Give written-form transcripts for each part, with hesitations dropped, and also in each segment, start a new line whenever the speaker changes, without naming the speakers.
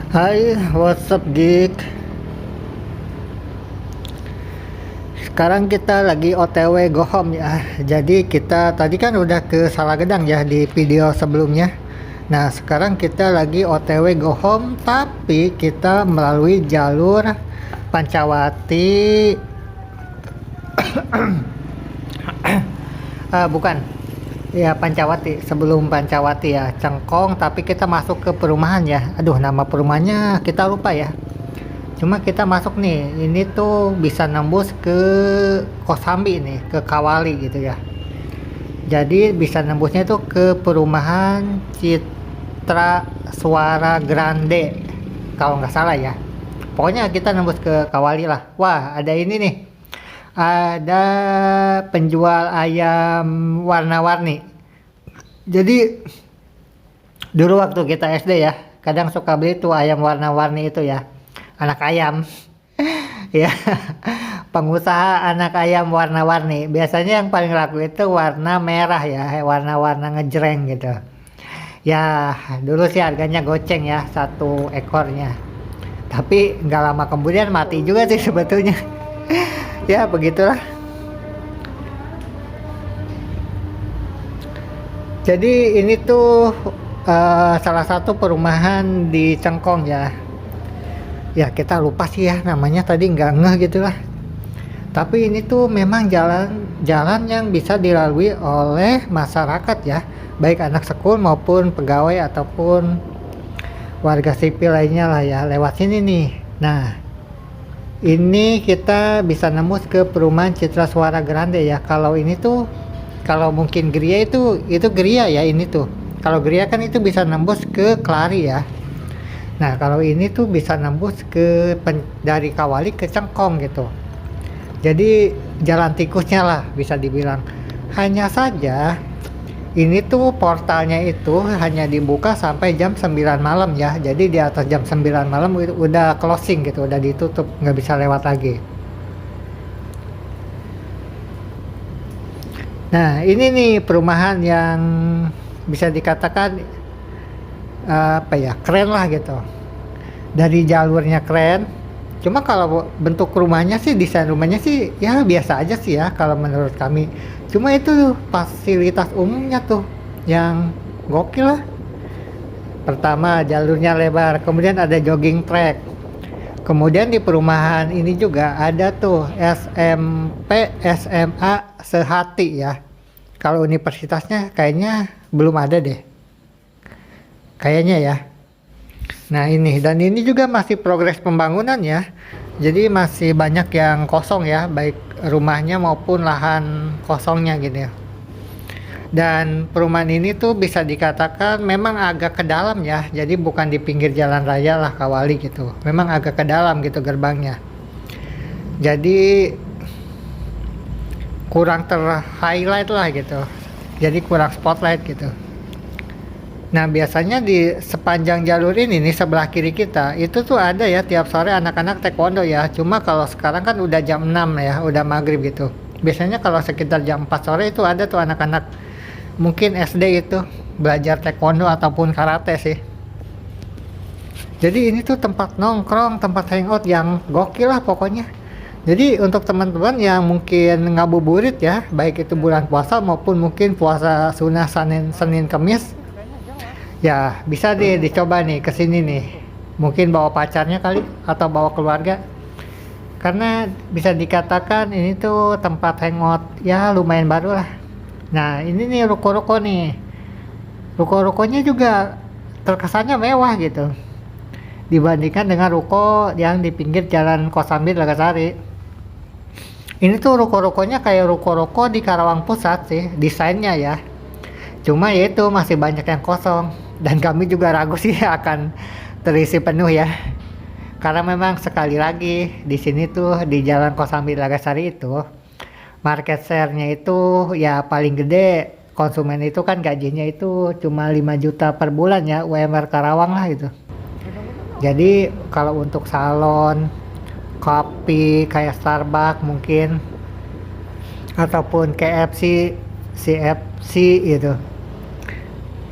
Hai, what's up geek? Sekarang kita lagi OTW go home ya. Jadi kita tadi kan udah ke Salagedang ya di video sebelumnya. Nah, sekarang kita lagi OTW go home tapi kita melalui jalur Pancawati. Bukan. Ya, Pancawati. Sebelum Pancawati ya, Cengkong, tapi kita masuk ke perumahan ya. Aduh, nama perumahannya kita lupa ya. Cuma kita masuk nih, ini tuh bisa nembus ke Kosambi nih, ke Kawali gitu ya. Jadi bisa nembusnya tuh ke perumahan Citra Suara Grande, kalau nggak salah ya. Pokoknya kita nembus ke Kawali lah. Wah, ada ini nih, ada penjual ayam warna-warni. Jadi dulu waktu kita SD ya, kadang suka beli tuh ayam warna-warni itu ya, anak ayam. Ya, pengusaha anak ayam warna-warni. Biasanya yang paling laku itu warna merah ya, warna-warna ngejreng gitu. Ya, dulu sih harganya goceng ya, satu ekornya. Tapi nggak lama kemudian mati juga sih sebetulnya. Ya, begitulah. Jadi ini tuh salah satu perumahan di Cengkong ya. Ya, kita lupa sih ya namanya, tadi nggak ngeh gitu lah. Tapi ini tuh memang jalan yang bisa dilalui oleh masyarakat ya, baik anak sekul maupun pegawai ataupun warga sipil lainnya lah ya, lewat sini nih. Nah, ini kita bisa nembus ke perumahan Citra Suara Grande ya. Kalau ini tuh, kalau mungkin Gria itu Gria ya ini tuh. Kalau Gria kan itu bisa nembus ke Kelari ya. Nah, kalau ini tuh bisa nembus dari Kawali ke Cengkong gitu. Jadi jalan tikusnya lah bisa dibilang. Hanya saja ini tuh portalnya itu hanya dibuka sampai jam 9 malam ya. Jadi di atas jam 9 malam itu udah closing gitu, udah ditutup, nggak bisa lewat lagi. Nah, ini nih perumahan yang bisa dikatakan apa ya, keren lah gitu. Dari jalurnya keren. Cuma kalau bentuk rumahnya sih, desain rumahnya sih ya biasa aja sih ya kalau menurut kami. Cuma itu fasilitas umumnya tuh yang gokil lah. Pertama, jalurnya lebar, kemudian ada jogging track. Kemudian di perumahan ini juga ada tuh SMP SMA sehati ya. Kalau universitasnya kayaknya belum ada deh. Kayaknya ya. Nah, ini dan ini juga masih progres pembangunan ya. Jadi masih banyak yang kosong ya, baik rumahnya maupun lahan kosongnya gitu ya. Dan perumahan ini tuh bisa dikatakan memang agak ke dalam ya. Jadi bukan di pinggir jalan raya lah Kawali gitu. Memang agak ke dalam gitu gerbangnya. Jadi kurang ter-highlight lah gitu. Jadi kurang spotlight gitu. Nah, biasanya di sepanjang jalur ini nih sebelah kiri kita itu tuh ada ya tiap sore anak-anak taekwondo ya. Cuma kalau sekarang kan udah jam 6 ya, udah maghrib gitu. Biasanya kalau sekitar jam 4 sore itu ada tuh anak-anak mungkin SD itu belajar taekwondo ataupun karate sih. Jadi ini tuh tempat nongkrong, tempat hangout yang gokil lah pokoknya. Jadi untuk teman-teman yang mungkin ngabuburit ya, baik itu bulan puasa maupun mungkin puasa sunnah Senin Kamis, ya bisa deh dicoba nih ke sini nih. Mungkin bawa pacarnya kali atau bawa keluarga. Karena bisa dikatakan ini tuh tempat hangout ya lumayan baru lah. Nah, ini nih ruko-ruko nih. Ruko-rukonya juga terkesannya mewah gitu. Dibandingkan dengan ruko yang di pinggir jalan Kosambi Lagasari. Ini tuh ruko-rukonya kayak ruko-ruko di Karawang Pusat sih, desainnya ya. Cuma ya itu masih banyak yang kosong dan kami juga ragu sih akan terisi penuh ya. Karena memang sekali lagi di sini tuh di Jalan Kosambi Lagasari itu market share-nya itu ya paling gede. Konsumen itu kan gajinya itu cuma 5 juta per bulan ya, UMR Karawang lah gitu. Jadi kalau untuk salon, kopi kayak Starbucks mungkin ataupun KFC, CFC gitu.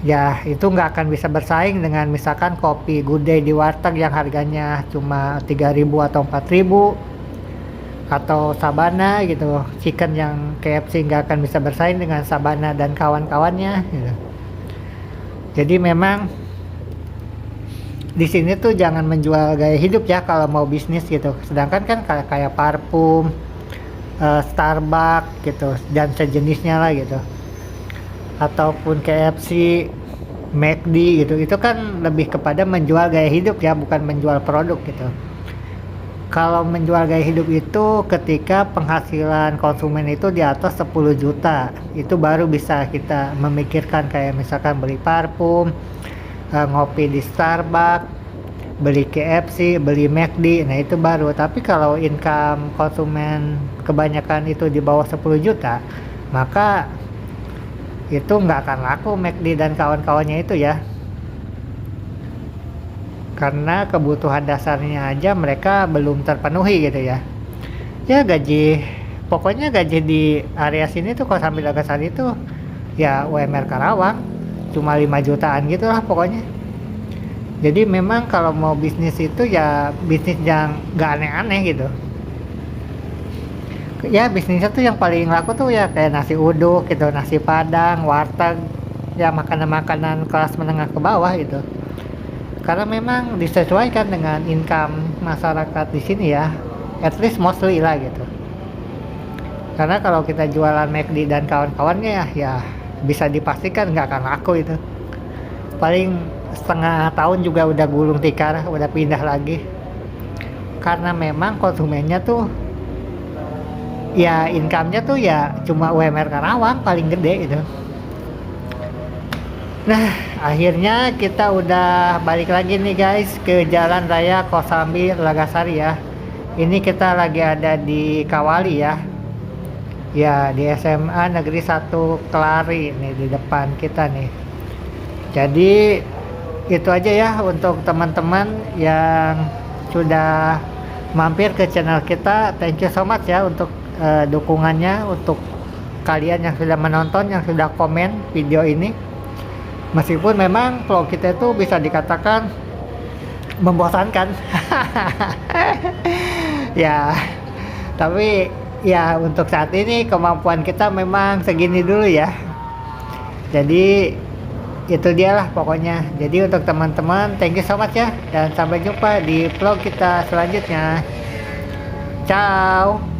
ya itu nggak akan bisa bersaing dengan misalkan kopi Good Day di warteg yang harganya cuma 3.000 atau 4.000, atau Sabana gitu. Chicken yang KFC nggak akan bisa bersaing dengan Sabana dan kawan-kawannya gitu. Jadi memang di sini tuh jangan menjual gaya hidup ya kalau mau bisnis gitu. Sedangkan kan kayak parfum, Starbucks gitu dan sejenisnya lah gitu, ataupun KFC, McD gitu, itu kan lebih kepada menjual gaya hidup ya, bukan menjual produk gitu. Kalau menjual gaya hidup itu ketika penghasilan konsumen itu di atas 10 juta, itu baru bisa kita memikirkan kayak misalkan beli parfum, ngopi di Starbucks, beli KFC, beli McD, nah itu baru. Tapi kalau income konsumen kebanyakan itu di bawah 10 juta, maka itu nggak akan laku McD dan kawan-kawannya itu ya. Karena kebutuhan dasarnya aja mereka belum terpenuhi gitu ya. Ya pokoknya gaji di area sini tuh kalau sambil Nagasari itu ya UMR Karawang cuma 5 jutaan gitu lah pokoknya. Jadi memang kalau mau bisnis itu ya bisnis yang gak aneh-aneh gitu. Ya bisnisnya tuh yang paling laku tuh ya kayak nasi uduk gitu, nasi padang, warteg, ya makanan-makanan kelas menengah ke bawah gitu. Karena memang disesuaikan dengan income masyarakat di sini ya, at least mostly lah gitu. Karena kalau kita jualan McD dan kawan-kawannya ya bisa dipastikan nggak akan laku itu. Paling setengah tahun juga udah gulung tikar, udah pindah lagi. Karena memang konsumennya tuh ya income-nya tuh ya cuma UMR Karawang paling gede gitu. Nah, akhirnya kita udah balik lagi nih guys ke Jalan Raya Kosambi Nagasari ya. Ini kita lagi ada di Kawali ya. Ya, di SMA Negeri 1 Kelari nih di depan kita nih. Jadi itu aja ya untuk teman-teman yang sudah mampir ke channel kita. Thank you so much ya untuk dukungannya, untuk kalian yang sudah menonton, yang sudah komen video ini. Meskipun memang vlog kita itu bisa dikatakan membosankan. Ya, tapi ya untuk saat ini kemampuan kita memang segini dulu ya. Jadi itu dia lah pokoknya. Jadi untuk teman-teman thank you so much ya, dan sampai jumpa di vlog kita selanjutnya. Ciao.